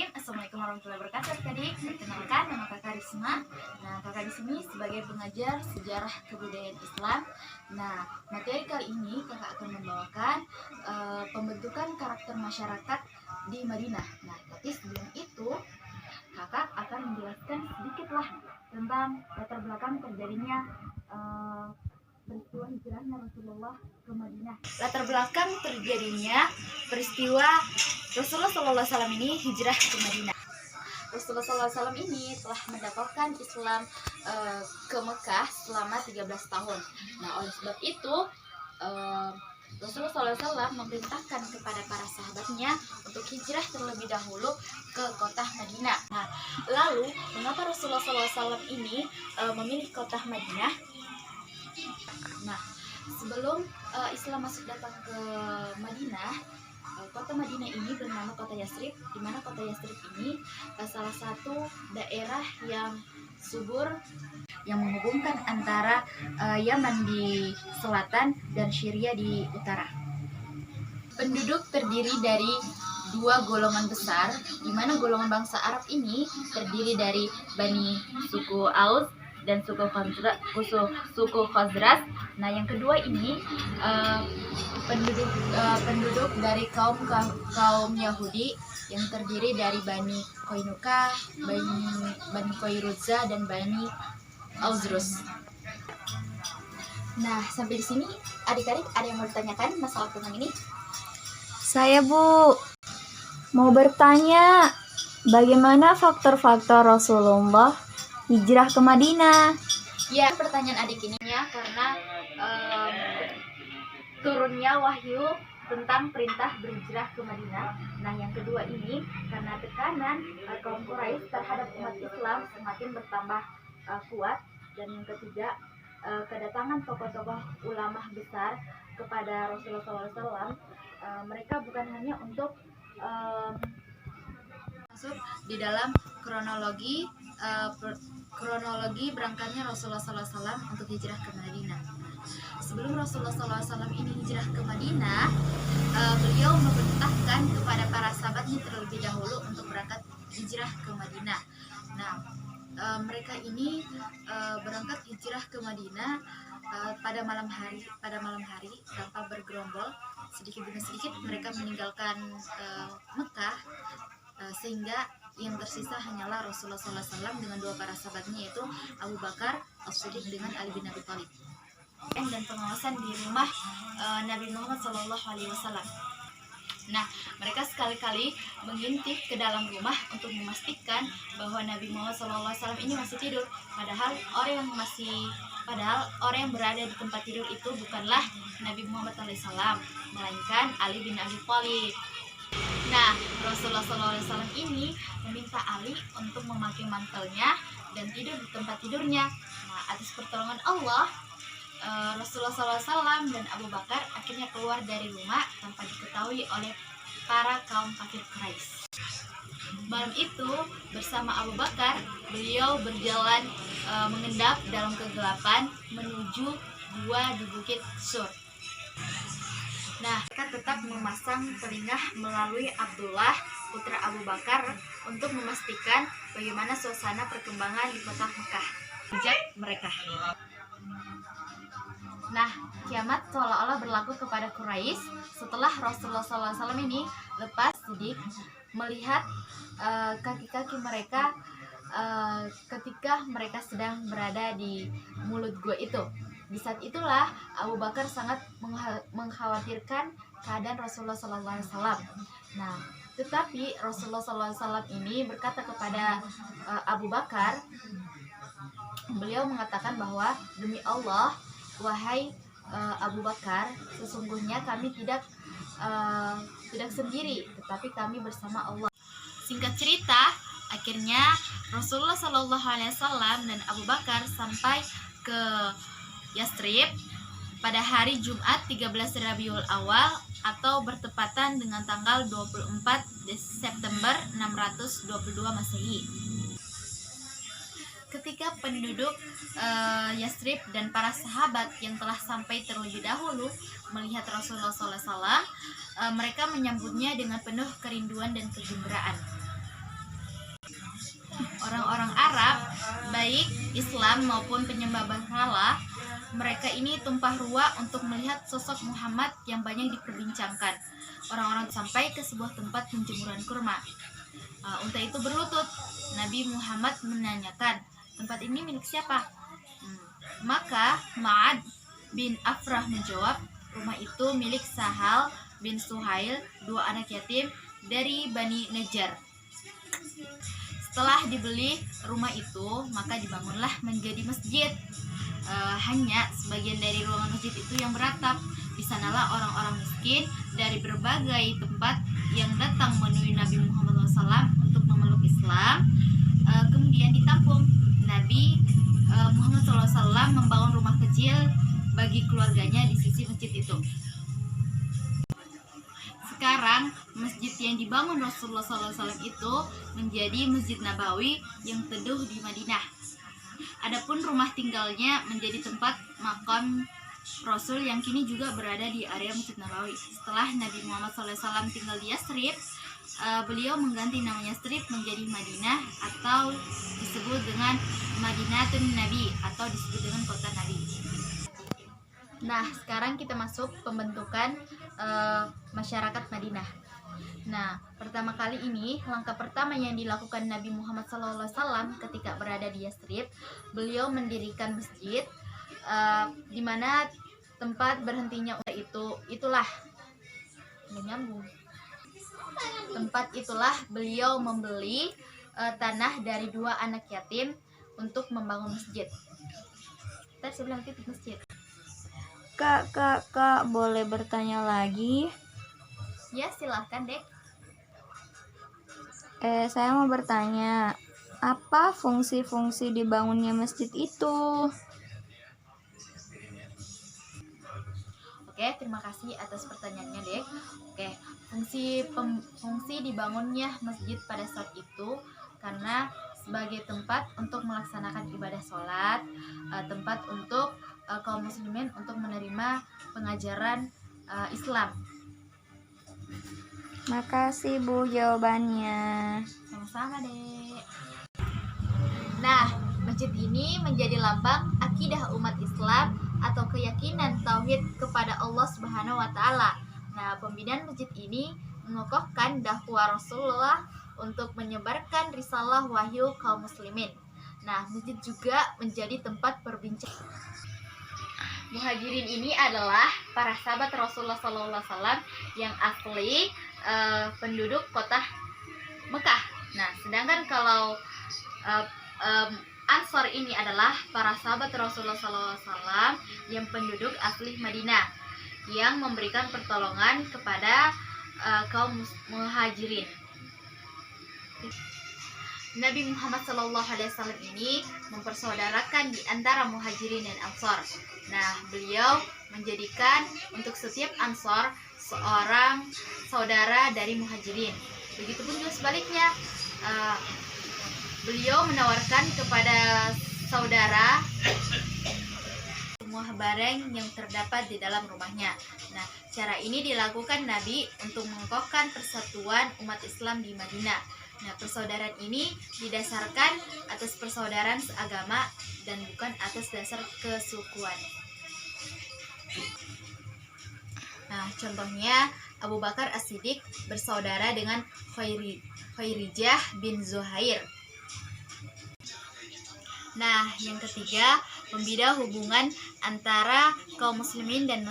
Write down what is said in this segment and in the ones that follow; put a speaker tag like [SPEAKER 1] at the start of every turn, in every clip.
[SPEAKER 1] Bismillahirrahmanirrahim. Assalamualaikum warahmatullahi wabarakatuh. Adik-adik, perkenalkan nama Kakak Risma. Nah, Kakak di sini sebagai pengajar sejarah kebudayaan Islam. Nah, materi kali ini Kakak akan membawakan pembentukan karakter masyarakat di Madinah. Nah, tapi sebelum itu Kakak akan menjelaskan sedikitlah tentang latar belakang terjadinya peristiwa hijrahnya Rasulullah ke Madinah. Latar belakang terjadinya peristiwa Rasulullah SAW ini hijrah ke Madinah. Rasulullah SAW ini telah mendapatkan Islam ke Mekah selama 13 tahun. Nah, oleh sebab itu Rasulullah SAW memerintahkan kepada para sahabatnya untuk hijrah terlebih dahulu ke kota Madinah. Nah, lalu mengapa Rasulullah SAW ini memilih kota Madinah? Nah, sebelum Islam masuk datang ke Madinah, kota Madinah ini bernama kota Yasrib, di mana kota Yasrib ini salah satu daerah yang subur yang menghubungkan antara Yaman di selatan dan Syria di utara. Penduduk terdiri dari dua golongan besar, di mana golongan bangsa Arab ini terdiri dari Bani suku Aus dan suku Khazraj. Nah, yang kedua ini penduduk dari kaum Yahudi yang terdiri dari Bani Koinuka, Bani Koiruzza dan Bani Auzrus. Nah, sampai di sini adik-adik ada yang mau ditanyakan masalah tentang ini?
[SPEAKER 2] Saya, Bu, mau bertanya, bagaimana faktor-faktor Rasulullah hijrah ke Madinah?
[SPEAKER 1] Ya, pertanyaan adik ini ya karena turunnya wahyu tentang perintah berhijrah ke Madinah. Nah, yang kedua ini karena tekanan kaum Quraisy terhadap umat Islam semakin bertambah kuat, dan yang ketiga kedatangan tokoh-tokoh ulama besar kepada Rasulullah SAW. Mereka bukan hanya untuk masuk di dalam kronologi berangkatnya Rasulullah SAW untuk hijrah ke Madinah. Sebelum Rasulullah SAW ini hijrah ke Madinah, beliau memerintahkan kepada para sahabatnya terlebih dahulu untuk berangkat hijrah ke Madinah. Nah, mereka ini berangkat hijrah ke Madinah pada malam hari tanpa bergerombol. Sedikit demi sedikit mereka meninggalkan Mekah, sehingga yang tersisa hanyalah Rasulullah SAW dengan dua para sahabatnya, yaitu Abu Bakar As-Siddiq dengan Ali bin Abi Thalib, dan pengawasan di rumah Nabi Muhammad SAW. Nah, mereka sekali-kali mengintip ke dalam rumah untuk memastikan bahwa Nabi Muhammad SAW ini masih tidur. Padahal orang yang berada di tempat tidur itu bukanlah Nabi Muhammad SAW, melainkan Ali bin Abi Thalib. Nah, Rasulullah SAW ini meminta Ali untuk memakai mantelnya dan tidur di tempat tidurnya. Nah, atas pertolongan Allah, Rasulullah SAW dan Abu Bakar akhirnya keluar dari rumah tanpa diketahui oleh para kaum kafir Quraisy. Malam itu bersama Abu Bakar, beliau berjalan mengendap dalam kegelapan menuju gua di Bukit Sur. Nah, mereka tetap memasang telinga melalui Abdullah, putra Abu Bakar, untuk memastikan bagaimana suasana perkembangan di kota Mekah. Sejak mereka. Nah, kiamat seolah-olah berlaku kepada Quraisy setelah Rasulullah SAW ini lepas sidik melihat kaki-kaki mereka ketika mereka sedang berada di mulut gua itu. Di saat itulah Abu Bakar sangat mengkhawatirkan keadaan Rasulullah SAW. Nah, tetapi Rasulullah SAW ini berkata kepada Abu Bakar, beliau mengatakan bahwa demi Allah, wahai Abu Bakar, sesungguhnya kami tidak sendiri, tetapi kami bersama Allah. Singkat cerita, akhirnya Rasulullah SAW dan Abu Bakar sampai ke Yasrib pada hari Jumat 13 Rabiul Awal atau bertepatan dengan tanggal 24 September 622 Masehi. Ketika penduduk Yasrib dan para sahabat yang telah sampai terlebih dahulu melihat Rasulullah SAW, mereka menyambutnya dengan penuh kerinduan dan kegembiraan. Orang-orang Arab, baik Islam maupun penyembah berhala, mereka ini tumpah ruah untuk melihat sosok Muhammad yang banyak diperbincangkan. Orang-orang sampai ke sebuah tempat penjemuran kurma. Unta itu berlutut. Nabi Muhammad menanyakan, tempat ini milik siapa? Maka Ma'ad bin Afrah menjawab, rumah itu milik Sahal bin Suhail, 2 anak yatim dari Bani Najjar. Setelah dibeli rumah itu, maka dibangunlah menjadi masjid. Hanya sebagian dari ruangan masjid itu yang beratap. Di sanalah orang-orang miskin dari berbagai tempat yang datang menemui Nabi Muhammad SAW untuk memeluk Islam, kemudian ditampung. Nabi Muhammad SAW membangun rumah kecil bagi keluarganya di sisi masjid itu. Sekarang masjid yang dibangun Rasulullah SAW itu menjadi Masjid Nabawi yang teduh di Madinah. Adapun rumah tinggalnya menjadi tempat makam Rasul yang kini juga berada di area Masjid Nabawi. Setelah Nabi Muhammad SAW tinggal di Yathrib, beliau mengganti nama Yathrib menjadi Madinah atau disebut dengan Madinatun Nabi atau disebut dengan kota Nabi. Nah, sekarang kita masuk pembentukan masyarakat Madinah. Nah, pertama kali ini, langkah pertama yang dilakukan Nabi Muhammad SAW ketika berada di Yathrib, beliau mendirikan masjid, di mana tempat berhentinya itulah menyambung. Tempat itulah beliau membeli tanah dari 2 anak yatim untuk membangun masjid. Tadi saya bilang titik masjid.
[SPEAKER 2] Kak, boleh bertanya lagi?
[SPEAKER 1] Ya, silahkan, Dek.
[SPEAKER 2] Saya mau bertanya, apa fungsi-fungsi dibangunnya masjid itu?
[SPEAKER 1] Oke, terima kasih atas pertanyaannya, Dek. Oke, fungsi dibangunnya masjid pada saat itu karena sebagai tempat untuk melaksanakan ibadah sholat, tempat untuk kaum muslimin untuk menerima pengajaran Islam.
[SPEAKER 2] Makasih Bu jawabannya.
[SPEAKER 1] Sama-sama, Dek. Nah, masjid ini menjadi lambang akidah umat Islam atau keyakinan tauhid kepada Allah Subhanahu wa taala. Nah, pembinaan masjid ini mengokohkan dakwah Rasulullah untuk menyebarkan risalah wahyu kaum muslimin. Nah, masjid juga menjadi tempat perbincangan. Muhajirin ini adalah para sahabat Rasulullah SAW yang asli penduduk kota Mekah. Nah, sedangkan kalau Ansor ini adalah para sahabat Rasulullah SAW yang penduduk asli Madinah yang memberikan pertolongan kepada kaum muhajirin. Nabi Muhammad SAW ini mempersaudarakan di antara muhajirin dan ansor. Nah, beliau menjadikan untuk setiap ansor seorang saudara dari muhajirin. Begitupun juga sebaliknya, beliau menawarkan kepada saudara semua barang yang terdapat di dalam rumahnya. Nah, cara ini dilakukan Nabi untuk mengokohkan persatuan umat Islam di Madinah. Nah, persaudaraan ini didasarkan atas persaudaraan seagama dan bukan atas dasar kesukuan. Nah, contohnya Abu Bakar As-Siddiq bersaudara dengan Khairijah bin Zuhair. Nah, yang ketiga, membina hubungan antara kaum muslimin dan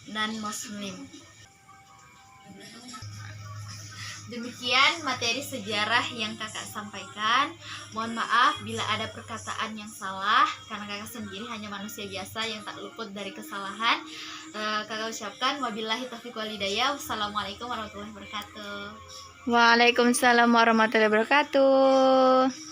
[SPEAKER 1] non-muslim. Demikian materi sejarah yang kakak sampaikan. Mohon maaf bila ada perkataan yang salah, karena kakak sendiri hanya manusia biasa yang tak luput dari kesalahan. Kakak ucapkan wabillahi taufiq wal hidayah. Wassalamualaikum warahmatullahi wabarakatuh.
[SPEAKER 2] Waalaikumsalam warahmatullahi wabarakatuh.